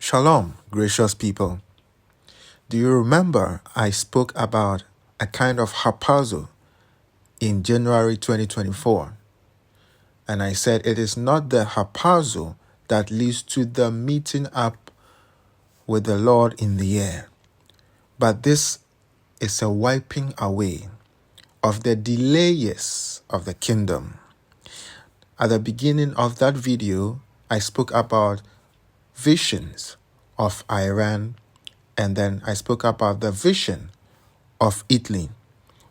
Shalom, gracious people. Do you remember I spoke about a kind of harpazo in January 2024? And I said it is not the harpazo that leads to the meeting up with the Lord in the air, but this is a wiping away of the delays of the kingdom. At the beginning of that video, I spoke about visions of Iran, and then I spoke about the vision of Italy.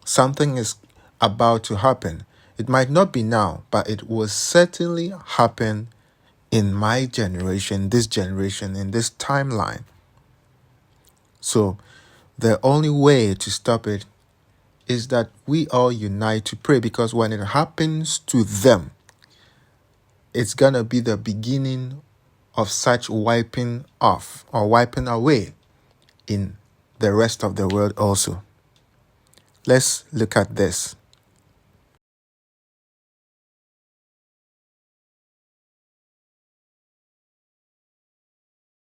Something is about to happen. It might not be now, but it will certainly happen in my generation, this generation, in this timeline. So the only way to stop it is that we all unite to pray, because when it happens to them, it's going to be the beginning of such wiping off or wiping away in the rest of the world also. Let's look at this.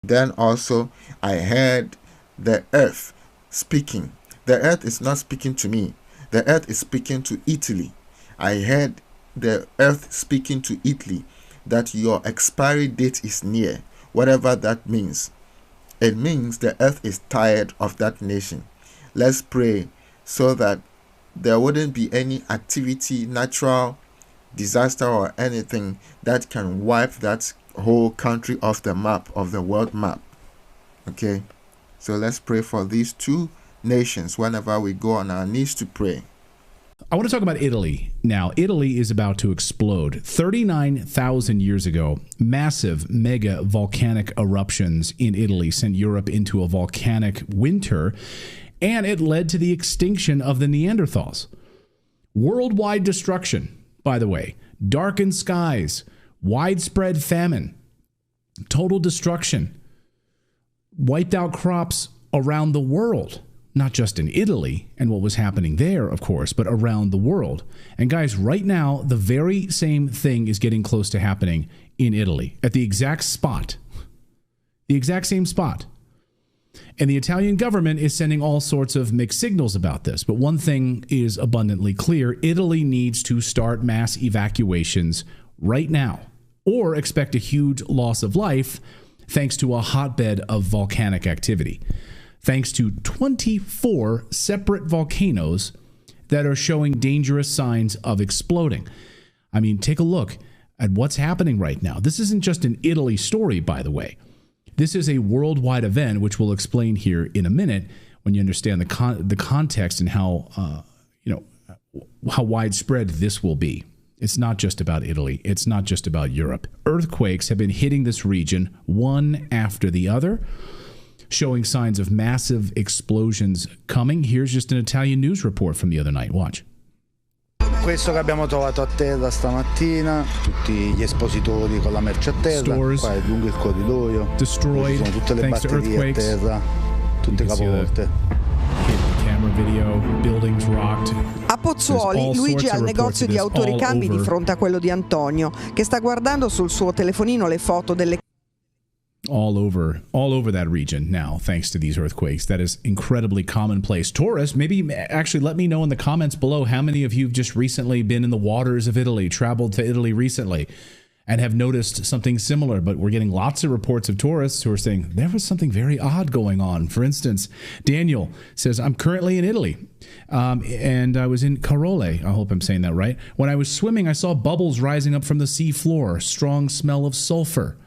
Then also I heard the earth speaking. The earth is not speaking to me. The earth is speaking to Italy. I heard the earth speaking to Italy that your expiry date is near, whatever that means. It means the earth is tired of that nation. Let's pray so that there wouldn't be any activity, natural disaster or anything that can wipe that whole country off the map, of the world map. Okay, so let's pray for these two nations whenever we go on our knees to pray. I want to talk about Italy now. Italy is about to explode. 39,000 years ago, massive mega volcanic eruptions in Italy sent Europe into a volcanic winter, and it led to the extinction of the Neanderthals. Worldwide destruction, by the way. Darkened skies, widespread famine, total destruction, wiped out crops around the world. Not just in Italy and what was happening there, of course, but around the world. And guys, right now, the very same thing is getting close to happening in Italy at the exact spot. The exact same spot. And the Italian government is sending all sorts of mixed signals about this. But one thing is abundantly clear. Italy needs to start mass evacuations right now, or expect a huge loss of life thanks to a hotbed of volcanic activity. Thanks to 24 separate volcanoes that are showing dangerous signs of exploding. I mean, take a look at what's happening right now. This isn't just an Italy story, by the way. This is a worldwide event, which we'll explain here in a minute when you understand the context and how how widespread this will be. It's not just about Italy. It's not just about Europe. Earthquakes have been hitting this region one after the other, showing signs of massive explosions coming. Here's just an Italian news report from the other night. Watch. Questo che abbiamo trovato a terra stamattina, tutti gli espositori con la merce a terra, Stores qua è lungo il corridoio, destroyed ci sono tutte le thanks to batterie a earthquakes. terra, tutte capovolte. Camera video, buildings rocked. A Pozzuoli, Luigi ha il negozio di autoricambi di fronte a quello di Antonio, che sta guardando sul suo telefonino le foto delle all over that region now, thanks to these earthquakes. That is incredibly commonplace. Taurus, maybe actually let me know in the comments below how many of you have just recently been in the waters of Italy, traveled to Italy recently, and have noticed something similar. But we're getting lots of reports of tourists who are saying there was something very odd going on. For instance, Daniel says, I'm currently in Italy, and I was in Carole. I hope I'm saying that right. When I was swimming, I saw bubbles rising up from the sea floor, strong smell of sulfur.